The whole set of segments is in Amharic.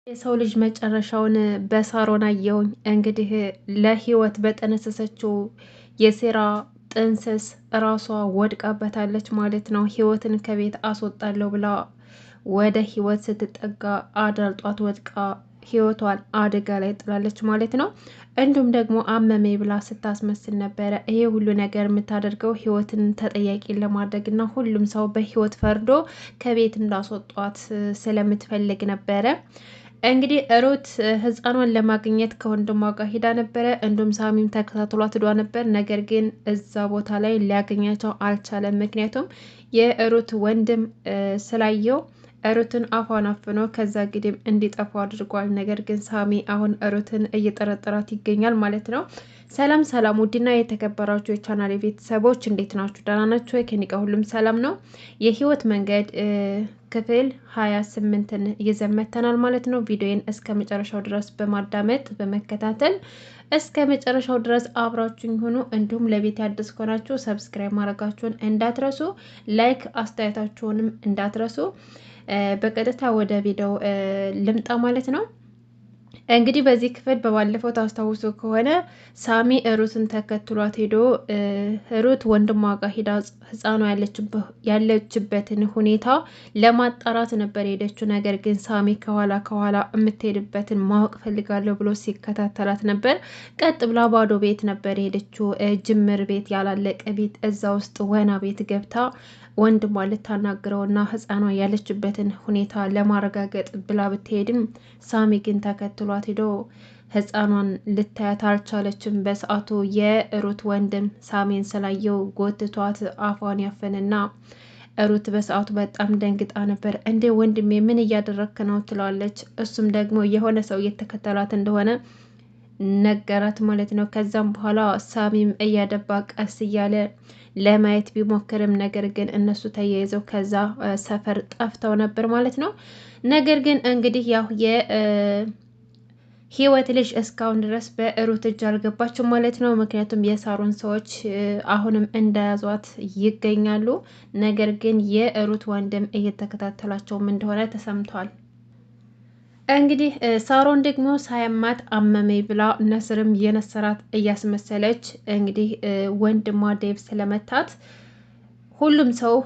የሰው ልጅ መጨረሻውን በሳሮን አየሁኝ። እንግዲህ ለህይወት በጠነሰሰችው የሴራ ጥንስስ ራሷ ወድቃበታለች ማለት ነው። ህይወትን ከቤት አስወጣለሁ ብላ ወደ ህይወት ስትጠጋ አዳልጧት ወድቃ ህይወቷን አደጋ ላይ ጥላለች ማለት ነው። እንዲሁም ደግሞ አመሜ ብላ ስታስመስል ነበረ። ይሄ ሁሉ ነገር የምታደርገው ህይወትን ተጠያቂ ለማድረግ እና ሁሉም ሰው በህይወት ፈርዶ ከቤት እንዳስወጧት ስለምትፈልግ ነበረ። እንግዲህ ሩት ህፃኗን ለማግኘት ከወንድሟ ጋር ሂዳ ነበረ። እንዲሁም ሳሚም ተከታትሏት ሂዷ ነበር። ነገር ግን እዛ ቦታ ላይ ሊያገኛቸው አልቻለም። ምክንያቱም የሩት ወንድም ስላየው ሩትን አፏን አፍኖ ከዛ ግድም እንዲጠፉ አድርጓል። ነገር ግን ሳሚ አሁን ሩትን እየጠረጠራት ይገኛል ማለት ነው። ሰላም ሰላም! ውድና የተከበራችሁ የቻናል ቤተሰቦች እንዴት ናችሁ? ደህና ናችሁ? ከኔ ጋር ሁሉም ሰላም ነው። የህይወት መንገድ ክፍል 28ን ይዘን መጥተናል ማለት ነው። ቪዲዮን እስከ መጨረሻው ድረስ በማዳመጥ በመከታተል እስከ መጨረሻው ድረስ አብራችሁኝ ሆኑ። እንዲሁም ለቤት አዲስ ከሆናችሁ ሰብስክራይብ ማድረጋችሁን እንዳትረሱ፣ ላይክ አስተያየታችሁንም እንዳትረሱ። በቀጥታ ወደ ቪዲዮ ልምጣ ማለት ነው። እንግዲህ በዚህ ክፍል በባለፈው ታስታውሱ ከሆነ ሳሚ ሩትን ተከትሏት ሄዶ ሩት ወንድሟ ጋር ሄዳ ህፃኗ ያለችበትን ሁኔታ ለማጣራት ነበር የሄደችው። ነገር ግን ሳሚ ከኋላ የምትሄድበትን ማወቅ ፈልጋለሁ ብሎ ሲከታተላት ነበር። ቀጥ ብላ ባዶ ቤት ነበር የሄደችው፣ ጅምር ቤት ያላለቀ ቤት። እዛ ውስጥ ወና ቤት ገብታ ወንድሟ ልታናግረውና ህፃኗ ያለችበትን ሁኔታ ለማረጋገጥ ብላ ብትሄድም ሳሚ ግን ተከትሏት ሄዶ ህፃኗን ልታያት አልቻለችም። በሰዓቱ የሩት ወንድም ሳሚን ስላየው ጎትቷት አፏን ያፈንና ሩት በሰዓቱ በጣም ደንግጣ ነበር። እንዴ ወንድሜ ምን እያደረክ ነው? ትለዋለች። እሱም ደግሞ የሆነ ሰው እየተከተላት እንደሆነ ነገራት ማለት ነው። ከዛም በኋላ ሳሚም እያደባ ቀስ እያለ ለማየት ቢሞክርም ነገር ግን እነሱ ተያይዘው ከዛ ሰፈር ጠፍተው ነበር ማለት ነው። ነገር ግን እንግዲህ ያው የህይወት ልጅ እስካሁን ድረስ በሩት እጅ አልገባችም ማለት ነው። ምክንያቱም የሳሮን ሰዎች አሁንም እንደያዟት ይገኛሉ። ነገር ግን የሩት ወንድም እየተከታተላቸውም እንደሆነ ተሰምቷል። እንግዲህ ሳሮን ደግሞ ሳያማት አመመኝ ብላ ነስርም የነሰራት እያስመሰለች እንግዲህ ወንድሟ ዴቭ ስለመታት ሁሉም ሰው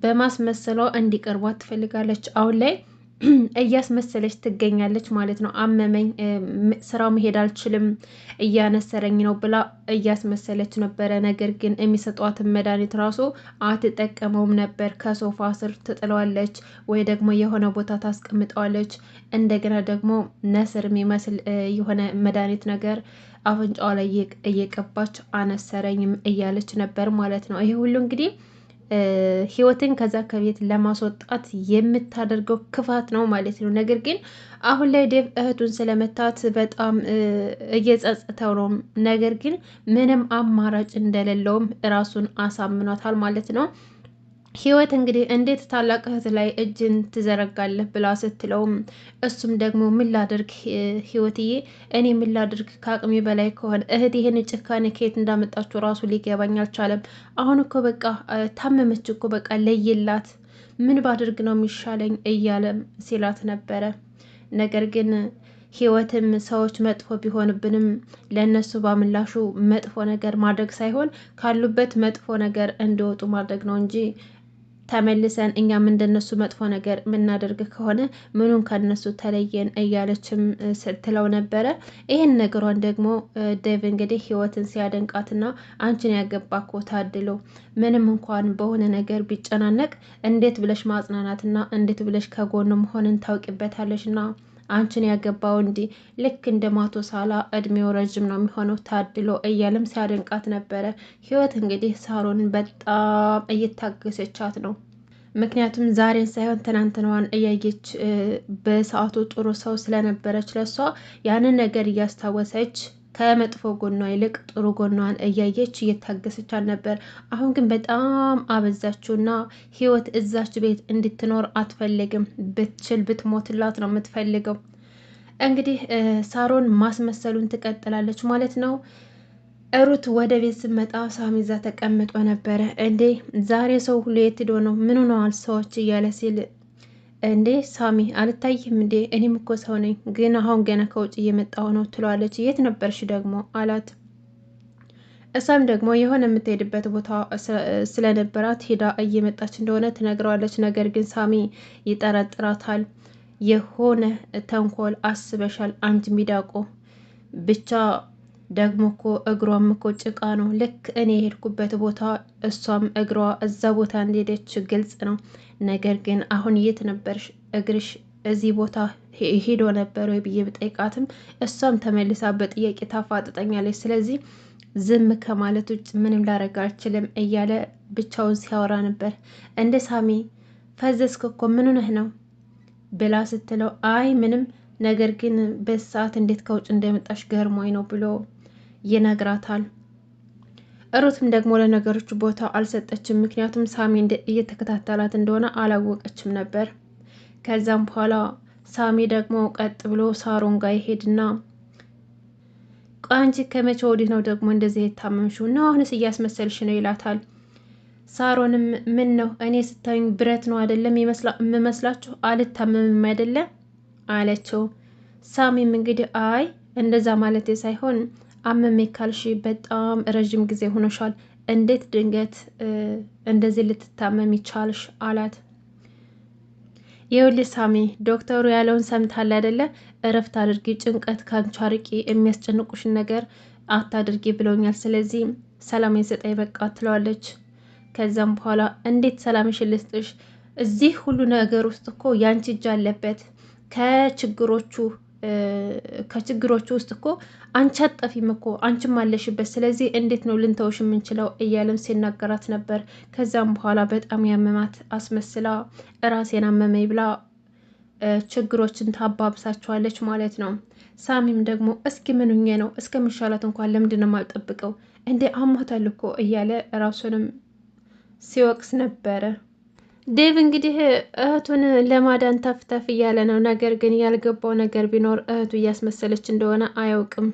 በማስመሰሏ እንዲቀርቧት ትፈልጋለች። አሁን ላይ እያስመሰለች ትገኛለች ማለት ነው። አመመኝ፣ ስራው መሄድ አልችልም፣ እያነሰረኝ ነው ብላ እያስመሰለች ነበረ። ነገር ግን የሚሰጧትን መድኃኒት ራሱ አትጠቀመውም ነበር። ከሶፋ ስር ትጥለዋለች ወይ ደግሞ የሆነ ቦታ ታስቀምጠዋለች። እንደገና ደግሞ ነስር የሚመስል የሆነ መድኃኒት ነገር አፍንጫዋ ላይ እየቀባች አነሰረኝም እያለች ነበር ማለት ነው። ይሄ ሁሉ እንግዲህ ህይወትን ከዛ ከቤት ለማስወጣት የምታደርገው ክፋት ነው ማለት ነው። ነገር ግን አሁን ላይ ዴቭ እህቱን ስለመታት በጣም እየጸጸተው ነው። ነገር ግን ምንም አማራጭ እንደሌለውም ራሱን አሳምኗታል ማለት ነው። ህይወት እንግዲህ እንዴት ታላቅ እህት ላይ እጅን ትዘረጋለህ ብላ ስትለውም እሱም ደግሞ ምን ላድርግ ህይወትዬ፣ እኔ ምን ላድርግ ከአቅሜ በላይ ከሆነ እህት ይህን ጭካኔ ከየት እንዳመጣችሁ ራሱ ሊገባኝ አልቻለም። አሁን እኮ በቃ ታመመች እኮ በቃ ለይላት፣ ምን ባድርግ ነው የሚሻለኝ እያለም ሲላት ነበረ። ነገር ግን ህይወትም ሰዎች መጥፎ ቢሆንብንም ለእነሱ ባምላሹ መጥፎ ነገር ማድረግ ሳይሆን ካሉበት መጥፎ ነገር እንዲወጡ ማድረግ ነው እንጂ ተመልሰን እኛም እንደነሱ መጥፎ ነገር የምናደርግ ከሆነ ምኑን ከነሱ ተለየን እያለችም ስትለው ነበረ። ይህን ነገሯን ደግሞ ዴቭ እንግዲህ ህይወትን ሲያደንቃትና አንቺን ያገባ እኮ ታድሎ፣ ምንም እንኳን በሆነ ነገር ቢጨናነቅ እንዴት ብለሽ ማጽናናትና እንዴት ብለሽ ከጎኑ መሆንን ታውቂበታለሽ ና አንቺን ያገባው እንዲህ ልክ እንደ ማቶ ሳላ እድሜው ረዥም ነው የሚሆነው ታድሎ እያለም ሲያደንቃት ነበረ። ህይወት እንግዲህ ሳሮንን በጣም እየታገሰቻት ነው። ምክንያቱም ዛሬን ሳይሆን ትናንትናዋን እያየች በሰዓቱ ጥሩ ሰው ስለነበረች ለሷ ያንን ነገር እያስታወሰች ከመጥፎ ጎኗ ይልቅ ጥሩ ጎኗን እያየች እየታገሰቻት ነበር። አሁን ግን በጣም አበዛችውና ህይወት እዛች ቤት እንድትኖር አትፈልግም። ብትችል ብትሞትላት ነው የምትፈልገው። እንግዲህ ሳሮን ማስመሰሉን ትቀጥላለች ማለት ነው። ሩት ወደ ቤት ስትመጣ ሳሚ እዛ ተቀምጦ ነበረ። እንዴ ዛሬ ሰው ሁሉ የት ሄዶ ነው? ምን ሆነዋል ሰዎች እያለ ሲል እንዴ ሳሚ አልታይም እንዴ? እኔም እኮ ሰው ነኝ፣ ግን አሁን ገና ከውጭ እየመጣሁ ነው ትለዋለች። የት ነበርሽ ደግሞ አላት። እሷም ደግሞ የሆነ የምትሄድበት ቦታ ስለነበራት ሄዳ እየመጣች እንደሆነ ትነግረዋለች። ነገር ግን ሳሚ ይጠረጥራታል። የሆነ ተንኮል አስበሻል አንቺ ሚዳቆ፣ ብቻ ደግሞ እኮ እግሯም እኮ ጭቃ ነው። ልክ እኔ የሄድኩበት ቦታ እሷም እግሯ እዛ ቦታ እንደሄደች ግልጽ ነው። ነገር ግን አሁን የት ነበርሽ? እግርሽ እዚህ ቦታ ሄዶ ነበር ወይ ብዬ ብጠይቃትም እሷም ተመልሳ በጥያቄ ታፋጥጠኛለች። ስለዚህ ዝም ከማለት ውጭ ምንም ላረግ አልችልም እያለ ብቻውን ሲያወራ ነበር። እንደ ሳሚ ፈዘዝክ እኮ ምን ሆነህ ነው ብላ ስትለው አይ ምንም፣ ነገር ግን በሰዓት እንዴት ከውጭ እንደመጣሽ ገርሞኝ ነው ብሎ ይነግራታል። ሩትም ደግሞ ለነገሮቹ ቦታ አልሰጠችም። ምክንያቱም ሳሚ እየተከታተላት እንደሆነ አላወቀችም ነበር። ከዛም በኋላ ሳሚ ደግሞ ቀጥ ብሎ ሳሮን ጋር ይሄድና አንቺ ከመቼ ወዲህ ነው ደግሞ እንደዚህ የታመምሽው ነው? አሁንስ እያስመሰልሽ ነው ይላታል። ሳሮንም ምን ነው እኔ ስታዩኝ ብረት ነው አይደለም የምመስላችሁ? አልታመምም አይደለም አለችው። ሳሚም እንግዲህ አይ እንደዛ ማለት ሳይሆን አመሜ ካልሽ በጣም ረዥም ጊዜ ሆኖሻል፣ እንዴት ድንገት እንደዚህ ልትታመም ይቻልሽ አላት። ይኸውልሽ ሳሚ ዶክተሩ ያለውን ሰምታል አይደለ? እረፍት አድርጊ፣ ጭንቀት ካንቺ አርቂ፣ የሚያስጨንቁሽን ነገር አታድርጊ ብለውኛል። ስለዚህ ሰላም የሰጠኝ በቃ ትለዋለች። ከዛም በኋላ እንዴት ሰላምሽን ልስጥሽ? እዚህ ሁሉ ነገር ውስጥ እኮ ያንቺ እጅ አለበት። ከችግሮቹ ውስጥ እኮ አንቺ አጠፊም እኮ አንቺም አለሽበት። ስለዚህ እንዴት ነው ልንተውሽ የምንችለው እያለም ሲናገራት ነበር። ከዛም በኋላ በጣም ያመማት አስመስላ ራሴን አመመኝ ብላ ችግሮችን ታባብሳቸዋለች ማለት ነው። ሳሚም ደግሞ እስኪ ምንኜ ነው እስከሚሻላት እንኳን ለምንድን ነው የማልጠብቀው እንዴ አሟታል እኮ እያለ ራሱንም ሲወቅስ ነበረ። ዴቭ እንግዲህ እህቱን ለማዳን ተፍተፍ እያለ ነው። ነገር ግን ያልገባው ነገር ቢኖር እህቱ እያስመሰለች እንደሆነ አያውቅም።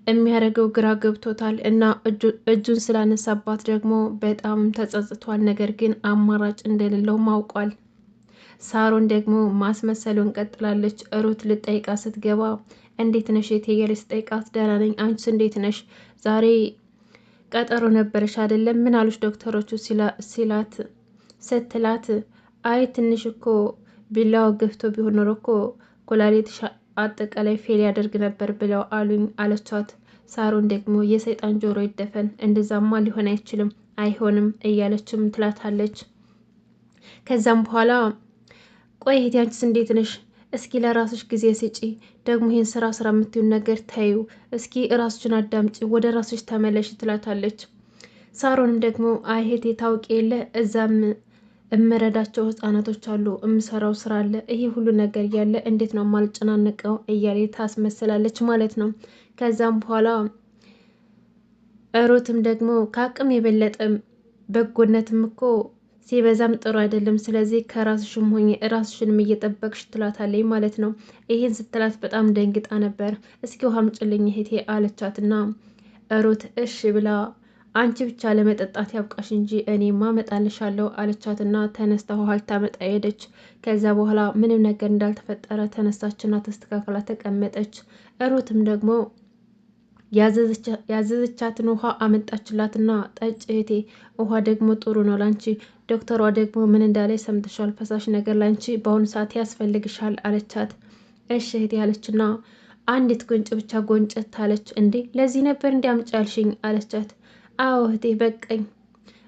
የሚያደርገው ግራ ገብቶታል እና እጁን ስላነሳባት ደግሞ በጣም ተጸጽቷል። ነገር ግን አማራጭ እንደሌለውም አውቋል። ሳሮን ደግሞ ማስመሰሉን ቀጥላለች። ሩት ልጠይቃ ስትገባ እንዴት ነሽ የትየለ ስጠይቃት ደህና ነኝ፣ አንቺስ እንዴት ነሽ? ዛሬ ቀጠሮ ነበረሽ አይደለም? ምን አሉሽ ዶክተሮቹ ስትላት አይ ትንሽ እኮ ቢላዋ ገፍቶ ቢሆን ኖሮ እኮ ኩላሊትሽ አጠቃላይ ፌል ያደርግ ነበር ብለው አሉኝ አለቻት። ሳሮን ደግሞ የሰይጣን ጆሮ ይደፈን፣ እንደዛማ ሊሆን አይችልም አይሆንም እያለችም ትላታለች። ከዛም በኋላ ቆይ እህቴ አንቺስ እንዴት ነሽ? እስኪ ለራስሽ ጊዜ ስጪ፣ ደግሞ ይህን ስራ የምትዩን ነገር ታዩ፣ እስኪ ራስሽን አዳምጪ፣ ወደ ራስሽ ተመለሽ ትላታለች። ሳሮንም ደግሞ አይ እህቴ ታውቂ የለ እዛም እምረዳቸው ህጻናቶች አሉ፣ እምሰራው ስራ አለ፣ ይሄ ሁሉ ነገር እያለ እንዴት ነው ማልጨናነቀው እያለ ታስመስላለች ማለት ነው። ከዛም በኋላ ሩትም ደግሞ ከአቅም የበለጠ በጎነትም እኮ ሲበዛም ጥሩ አይደለም፣ ስለዚህ ከራስሽም ሆኜ ራስሽንም እየጠበቅሽ ትላታለች ማለት ነው። ይሄን ስትላት በጣም ደንግጣ ነበር። እስኪ ውሃ አምጪልኝ እህቴ አለቻትና ሩት እሺ ብላ አንቺ ብቻ ለመጠጣት ያብቃሽ እንጂ እኔማ እመጣልሻለሁ አለቻትና ተነስታ ውሃ ልታመጣ ሄደች። ከዛ በኋላ ምንም ነገር እንዳልተፈጠረ ተነሳችና ተስተካክላ ተቀመጠች። ሩትም ደግሞ ያዘዘቻትን ውሃ አመጣችላትና ጠጭ እህቴ፣ ውሃ ደግሞ ጥሩ ነው ላንቺ፣ ዶክተሯ ደግሞ ምን እንዳለ ሰምተሻል፣ ፈሳሽ ነገር ላንቺ በአሁኑ ሰዓት ያስፈልግሻል አለቻት። እሺ እህቴ አለችና አንዲት ጉንጭ ብቻ ጎንጨት አለች። እንዴ ለዚህ ነበር እንዲያምጪ ያልሽኝ አለቻት። አዎ እህቴ በቃኝ፣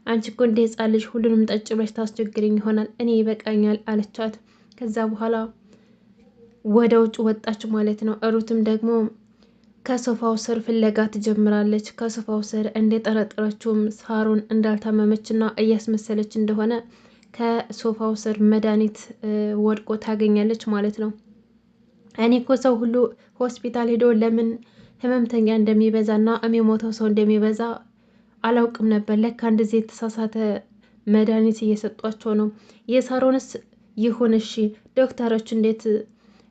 አንቺ እኮ እንደ ህፃን ልጅ ሁሉንም ጠጭ ብለሽ ታስቸግርኝ ይሆናል፣ እኔ ይበቃኛል አለቻት። ከዛ በኋላ ወደ ውጭ ወጣች ማለት ነው። ሩትም ደግሞ ከሶፋው ስር ፍለጋ ትጀምራለች። ከሶፋው ስር እንደጠረጠረችውም ሳሮን እንዳልታመመችና እያስመሰለች እንደሆነ ከሶፋው ስር መድኃኒት ወድቆ ታገኛለች ማለት ነው። እኔ እኮ ሰው ሁሉ ሆስፒታል ሄዶ ለምን ህመምተኛ እንደሚበዛና የሚሞተው ሰው እንደሚበዛ አላውቅም ነበር። ለካ እንደዚህ የተሳሳተ መድኃኒት እየሰጧቸው ነው። የሳሮንስ ይሁን እሺ፣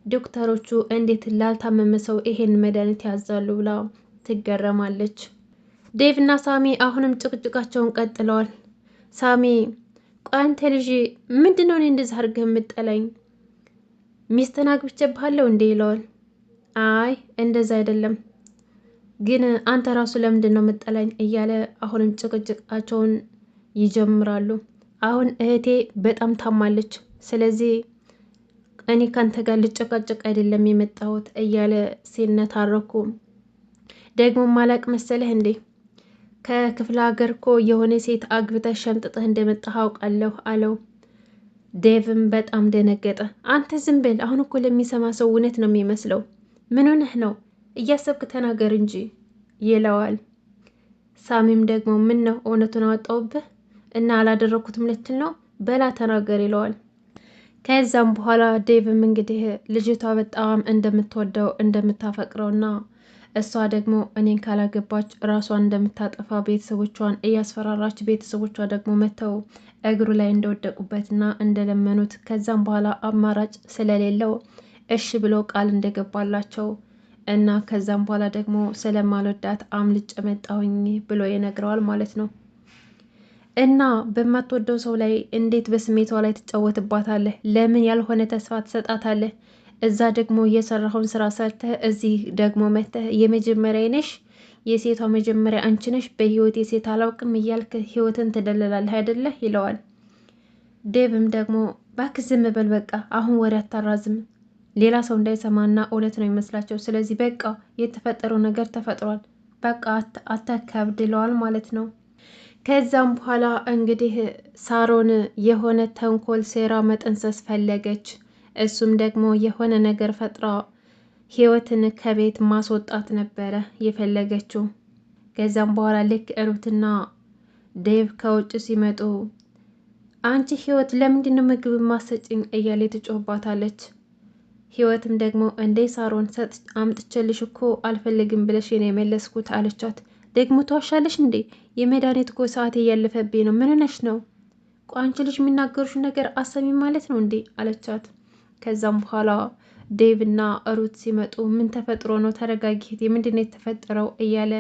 ዶክተሮቹ እንዴት ላልታመመ ሰው ይሄን መድኃኒት ያዛሉ ብላ ትገረማለች። ዴቭና ሳሚ አሁንም ጭቅጭቃቸውን ቀጥለዋል። ሳሚ ቆይ አንተ ልጅ ምንድነው እኔ እንደዚህ አድርገህ የምጠላኝ? ሚስትን አግብቼብሃለሁ እንዴ ይለዋል። አይ እንደዛ አይደለም፣ ግን አንተ ራሱ ለምንድን ነው የምጠላኝ እያለ አሁንም ጭቅጭቃቸውን ይጀምራሉ። አሁን እህቴ በጣም ታማለች፣ ስለዚህ እኔ ካንተ ጋር ልጨቃጨቅ አይደለም የመጣሁት እያለ ሲነታረኩ፣ ደግሞ ማላቅ መሰለህ እንዴ ከክፍለ ሀገር እኮ የሆነ ሴት አግብተህ ሸምጥጠህ እንደመጣህ አውቃለሁ አለው። ዴቭም በጣም ደነገጠ። አንተ ዝም ብል፣ አሁን እኮ ለሚሰማ ሰው እውነት ነው የሚመስለው። ምን ሆነህ ነው? እያሰብክ ተናገር እንጂ ይለዋል። ሳሚም ደግሞ ምን ነው እውነቱን አወጣውብህ እና አላደረኩትም ልትል ነው? በላ ተናገር ይለዋል። ከዛም በኋላ ዴቭም እንግዲህ ልጅቷ በጣም እንደምትወደው እንደምታፈቅረውና እሷ ደግሞ እኔን ካላገባች ራሷን እንደምታጠፋ ቤተሰቦቿን እያስፈራራች ቤተሰቦቿ ደግሞ መጥተው እግሩ ላይ እንደወደቁበትና እንደለመኑት ከዛም በኋላ አማራጭ ስለሌለው እሺ ብሎ ቃል እንደገባላቸው እና ከዛም በኋላ ደግሞ ስለማልወዳት አምልጬ መጣሁኝ ብሎ ይነግረዋል ማለት ነው። እና በማትወደው ሰው ላይ እንዴት በስሜቷ ላይ ትጫወትባታለህ? ለምን ያልሆነ ተስፋ ትሰጣታለህ? እዛ ደግሞ የሰራኸውን ስራ ሰርተህ እዚህ ደግሞ መተህ የመጀመሪያ ነሽ፣ የሴቷ መጀመሪያ አንቺ ነሽ፣ በህይወት የሴት አላውቅም እያልክ ህይወትን ትደልላለህ አይደለህ? ይለዋል። ዴቭም ደግሞ እባክህ ዝም በል በቃ፣ አሁን ወሬ አታራዝም፣ ሌላ ሰው እንዳይሰማና እውነት ነው ይመስላቸው። ስለዚህ በቃ የተፈጠረው ነገር ተፈጥሯል፣ በቃ አታካብድ ይለዋል ማለት ነው። ከዛም በኋላ እንግዲህ ሳሮን የሆነ ተንኮል ሴራ መጠንሰስ ፈለገች። እሱም ደግሞ የሆነ ነገር ፈጥራ ህይወትን ከቤት ማስወጣት ነበረ የፈለገችው። ከዛም በኋላ ልክ ሩትና ዴቭ ከውጭ ሲመጡ አንቺ ህይወት ለምንድን ነው ምግብ ማሰጭኝ እያለ ትጮህባታለች። ህይወትም ደግሞ እንዴ ሳሮን አምጥቼልሽ እኮ አልፈልግም ብለሽ ነው የመለስኩት አለቻት። ደግሞ ተዋሻለሽ እንዴ? የመድኃኒት እኮ ሰዓት እያለፈብኝ ነው። ምን ሆነሽ ነው? አንቺ ልጅ የሚናገሩሽ ነገር አሰሚ ማለት ነው እንዴ አለቻት። ከዛም በኋላ ዴቭ እና ሩት ሲመጡ ምን ተፈጥሮ ነው? ተረጋጊ፣ ምንድን ነው የተፈጠረው እያለ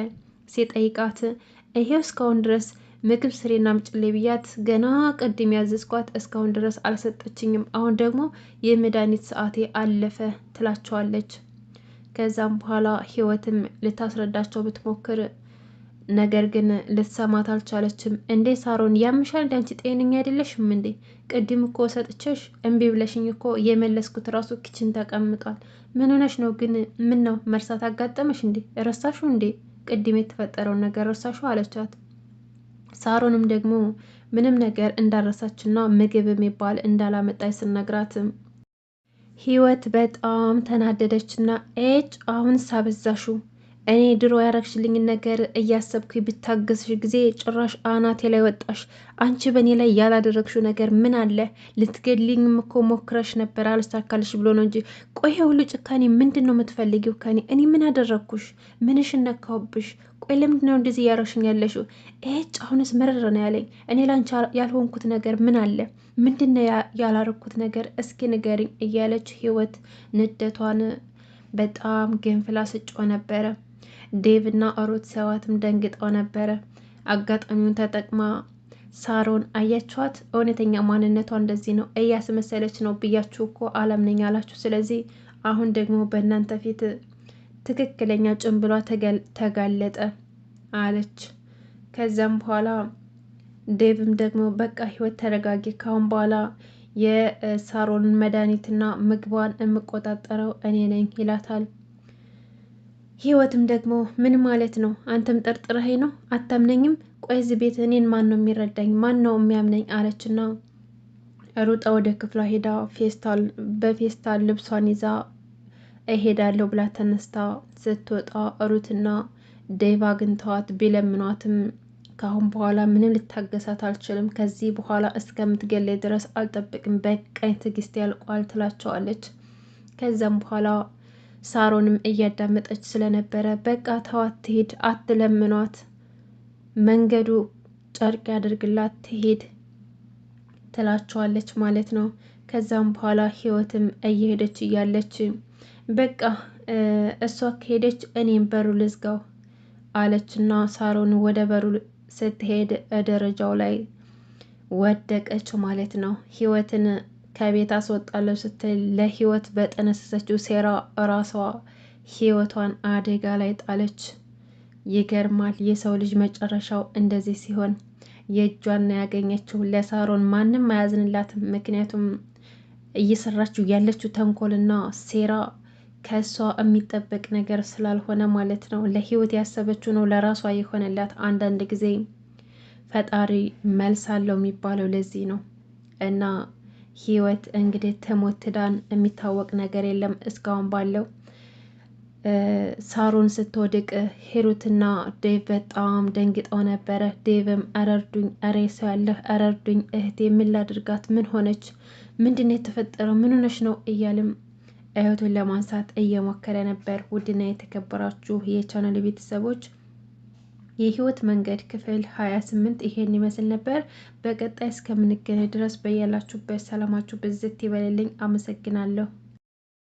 ሲጠይቃት ይሄው እስካሁን ድረስ ምግብ ስሬና አምጪልኝ ብያት ገና ቅድም ያዘዝኳት እስካሁን ድረስ አልሰጠችኝም። አሁን ደግሞ የመድኃኒት ሰዓቴ አለፈ ትላቸዋለች። ከዛም በኋላ ህይወትም ልታስረዳቸው ብትሞክር ነገር ግን ልትሰማት አልቻለችም። እንዴ ሳሮን ያምሻል? እንደ አንቺ ጤነኛ አይደለሽም እንዴ? ቅድም እኮ ሰጥቼሽ እምቢ ብለሽኝ እኮ የመለስኩት ራሱ ኪችን ተቀምጧል። ምን ሆነሽ ነው ግን? ምን ነው መርሳት አጋጠመሽ እንዴ? ረሳሹ እንዴ? ቅድም የተፈጠረውን ነገር ረሳሹ አለቻት። ሳሮንም ደግሞ ምንም ነገር እንዳረሳችና ምግብ የሚባል እንዳላመጣች ስነግራትም ህይወት በጣም ተናደደችና አሁን ሳበዛሹ እኔ ድሮ ያረግሽልኝን ነገር እያሰብኩ ብታገስሽ ጊዜ ጭራሽ አናቴ ላይ ወጣሽ። አንቺ በእኔ ላይ ያላደረግሽው ነገር ምን አለ? ልትገድልኝም እኮ ሞክረሽ ነበር አልሳካልሽ ብሎ ነው እንጂ። ቆይ ሁሉ ጭካኔ ምንድን ነው የምትፈልጊው ከኔ? እኔ ምን አደረግኩሽ? ምንሽ ነካሁብሽ? ቆይ ለምንድን ነው እንደዚህ እያረግሽኝ ያለሽው? አሁንስ መረረ ነው ያለኝ። እኔ ላንቺ ያልሆንኩት ነገር ምን አለ? ምንድን ነው ያላረግኩት ነገር? እስኪ ንገሪኝ እያለች ህይወት ንደቷን በጣም ገንፍላ ስጮ ነበረ። ዴቭ እና ሩት ሰዋትም ደንግጠው ነበረ። አጋጣሚውን ተጠቅማ ሳሮን አያችኋት፣ እውነተኛ ማንነቷ እንደዚህ ነው፣ እያስመሰለች ነው ብያችሁ እኮ አላምነኝ አላችሁ። ስለዚህ አሁን ደግሞ በእናንተ ፊት ትክክለኛ ጭንብሏ ተጋለጠ አለች። ከዛም በኋላ ዴቭም ደግሞ በቃ ህይወት ተረጋጊ፣ ካሁን በኋላ የሳሮንን መድኃኒትና ምግቧን የምቆጣጠረው እኔ ነኝ ይላታል። ህይወትም ደግሞ ምን ማለት ነው? አንተም ጠርጥረኸኝ ነው? አታምነኝም? ቆይ እዚህ ቤት እኔን ማን ነው የሚረዳኝ? ማን ነው የሚያምነኝ? አለችና ሩጣ ወደ ክፍሏ ሄዳ በፌስታል ልብሷን ይዛ እሄዳለሁ ብላ ተነስታ ስትወጣ ሩትና ዴቭ አግኝተዋት ቢለምኗትም ከአሁን በኋላ ምንም ልታገሳት አልችልም፣ ከዚህ በኋላ እስከምትገለይ ድረስ አልጠብቅም፣ በቃኝ፣ ትዕግስት ያልቋል ትላቸዋለች። ከዛም በኋላ ሳሮንም እያዳመጠች ስለነበረ በቃ ተዋት ትሄድ፣ አትለምኗት፣ መንገዱ ጨርቅ ያደርግላት ትሄድ ትላቸዋለች ማለት ነው። ከዛም በኋላ ህይወትም እየሄደች እያለች በቃ እሷ ከሄደች እኔም በሩ ልዝጋው አለችና ሳሮን ወደ በሩ ስትሄድ ደረጃው ላይ ወደቀች ማለት ነው። ህይወትን ከቤት አስወጣለሁ ስትል ለህይወት በጠነሰሰችው ሴራ ራሷ ህይወቷን አደጋ ላይ ጣለች። ይገርማል። የሰው ልጅ መጨረሻው እንደዚህ ሲሆን የእጇን ያገኘችው። ለሳሮን ማንም አያዝንላትም። ምክንያቱም እየሰራችው ያለችው ተንኮልና ሴራ ከእሷ የሚጠበቅ ነገር ስላልሆነ ማለት ነው። ለህይወት ያሰበችው ነው ለራሷ የሆነላት። አንዳንድ ጊዜ ፈጣሪ መልስ አለው የሚባለው ለዚህ ነው። እና ህይወት እንግዲህ ትሞት ትዳን የሚታወቅ ነገር የለም እስካሁን ባለው። ሳሮን ስትወድቅ ሂሩትና ዴቭ በጣም ደንግጠው ነበረ። ዴቭም አረርዱኝ፣ አሬ ሰው ያለህ አረርዱኝ፣ እህቴ ምን ላድርጋት? ምን ሆነች? ምንድን ነው የተፈጠረው? ምን ሆነች ነው እያልም እህቱን ለማንሳት እየሞከረ ነበር። ውድና የተከበራችሁ የቻናል ቤተሰቦች የህይወት መንገድ ክፍል 28 ይሄን ይመስል ነበር። በቀጣይ እስከምንገናኝ ድረስ በያላችሁበት ሰላማችሁ ብዝት ይበልልኝ። አመሰግናለሁ።